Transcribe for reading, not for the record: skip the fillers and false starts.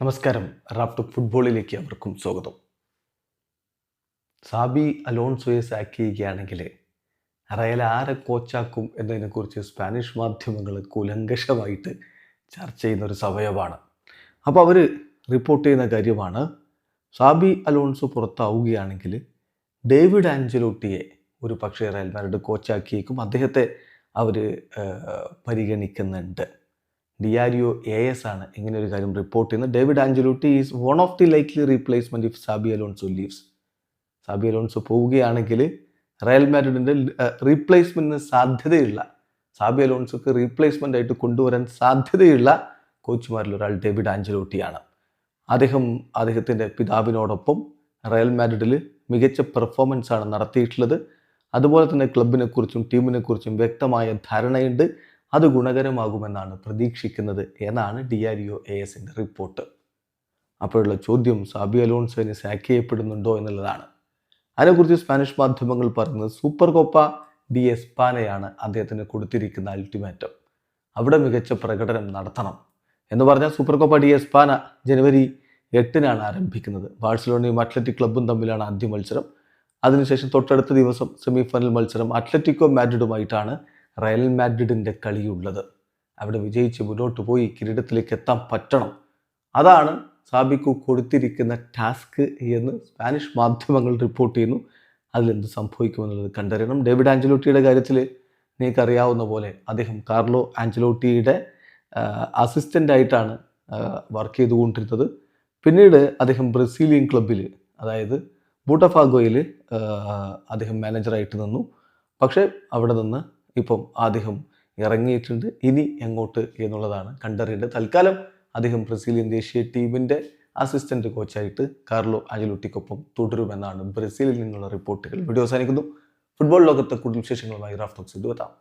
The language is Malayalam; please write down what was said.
നമസ്കാരം. റാഫ്റ്റോ ഫുട്ബോളിലേക്ക് അവർക്കും സ്വാഗതം. സാബി അലോൺസോയെ സാക്ക് ചെയ്യുകയാണെങ്കിൽ റയൽ ആരെ കോച്ചാക്കും എന്നതിനെക്കുറിച്ച് സ്പാനിഷ് മാധ്യമങ്ങൾ കൂലങ്കഷമായിട്ട് ചർച്ച ചെയ്യുന്ന ഒരു സമയമാണ്. അപ്പോൾ അവർ റിപ്പോർട്ട് ചെയ്യുന്ന കാര്യമാണ്, സാബി അലോൺസോ പുറത്താവുകയാണെങ്കിൽ ഡേവിഡ് ആഞ്ചലോട്ടിയെ ഒരു പക്ഷേ റയൽ മാഡ്രിഡ് കോച്ചാക്കിയേക്കും. അദ്ദേഹത്തെ അവർ പരിഗണിക്കുന്നുണ്ട്. ഡിയാരിയോ AS ആണ് ഇങ്ങനെ ഒരു കാര്യം റിപ്പോർട്ട് ചെയ്യുന്നത്. David Ancelotti is one of the likely replacement if Xabi Alonso leaves. Xabi Alonso പോവുകയാണെങ്കിൽ റയൽ മാഡ്രിഡിൻ്റെ റീപ്ലേസ്മെൻറ്റിന് സാധ്യതയുള്ള, സാബി അലോൺസോക്ക് റീപ്ലേസ്മെൻ്റ് ആയിട്ട് കൊണ്ടുവരാൻ സാധ്യതയുള്ള കോച്ചുമാരിൽ ഒരാൾ ഡേവിഡ് ആഞ്ചലോട്ടിയാണ്. അദ്ദേഹത്തിൻ്റെ പിതാവിനോടൊപ്പം റയൽ മാഡ്രിഡിൽ മികച്ച പെർഫോമൻസ് ആണ് നടത്തിയിട്ടുള്ളത്. അതുപോലെ തന്നെ ക്ലബിനെക്കുറിച്ചും ടീമിനെക്കുറിച്ചും വ്യക്തമായ ധാരണയുണ്ട്. അത് ഗുണകരമാകുമെന്നാണ് പ്രതീക്ഷിക്കുന്നത് എന്നാണ് ഡിയാരിയോ ASൻ്റെ റിപ്പോർട്ട്. അപ്പോഴുള്ള ചോദ്യം, സാബി അലോൺസോനെ സാക്ക് ചെയ്യപ്പെടുന്നുണ്ടോ എന്നുള്ളതാണ്. അതിനെക്കുറിച്ച് സ്പാനിഷ് മാധ്യമങ്ങൾ പറയുന്നത് സൂപ്പർ കോപ്പ ഡി എസ്പാനയാണ് അദ്ദേഹത്തിന് കൊടുത്തിരിക്കുന്ന അൾട്ടിമേറ്റം. അവിടെ മികച്ച പ്രകടനം നടത്തണം എന്ന് പറഞ്ഞാൽ സൂപ്പർ കോപ്പ ഡി എസ്പാന ജനുവരി 8-നാണ് ആരംഭിക്കുന്നത്. ബാഴ്സലോണയും അത്ലറ്റിക് ക്ലബ്ബും തമ്മിലാണ് ആദ്യ മത്സരം. അതിനുശേഷം തൊട്ടടുത്ത ദിവസം സെമിഫൈനൽ മത്സരം അത്ലറ്റിക്കോ മാഡ്രിഡുമായിട്ടാണ് റയൽ മാഡ്രിഡിൻ്റെ കളിയുള്ളത്. അവിടെ വിജയിച്ച് മുന്നോട്ട് പോയി കിരീടത്തിലേക്ക് എത്താൻ പറ്റണം. അതാണ് സാബിക്ക് കൊടുത്തിരിക്കുന്ന ടാസ്ക് എന്ന് സ്പാനിഷ് മാധ്യമങ്ങൾ റിപ്പോർട്ട് ചെയ്യുന്നു. അതിലെന്ത് സംഭവിക്കുമെന്നുള്ളത് കണ്ടറിയണം. ഡേവിഡ് ആഞ്ചലോട്ടിയുടെ കാര്യത്തിൽ നിങ്ങൾക്കറിയാവുന്ന പോലെ അദ്ദേഹം കാർലോ ആഞ്ചലോട്ടിയുടെ അസിസ്റ്റൻ്റായിട്ടാണ് വർക്ക് ചെയ്തുകൊണ്ടിരുന്നത്. പിന്നീട് അദ്ദേഹം ബ്രസീലിയൻ ക്ലബ്ബിൽ, അതായത് ബൂട്ടഫാഗോയിൽ അദ്ദേഹം മാനേജറായിട്ട് നിന്നു. പക്ഷേ അവിടെ നിന്ന് ഇപ്പം അദ്ദേഹം ഇറങ്ങിയിട്ടുണ്ട്. ഇനി എങ്ങോട്ട് എന്നുള്ളതാണ് കണ്ടറിയേണ്ടത്. തൽക്കാലം അദ്ദേഹം ബ്രസീലിയൻ ദേശീയ ടീമിൻ്റെ അസിസ്റ്റൻ്റ് കോച്ചായിട്ട് കാർലോ ആഞ്ചലോട്ടിക്കൊപ്പം തുടരുമെന്നാണ് ബ്രസീലിൽ നിന്നുള്ള റിപ്പോർട്ടുകൾ. വീഡിയോ അവസാനിക്കുന്നു. ഫുട്ബോൾ ലോകത്തെ കൂടുതൽ വിശേഷങ്ങളുമായി റാഫ്റ്റോ എത്താം.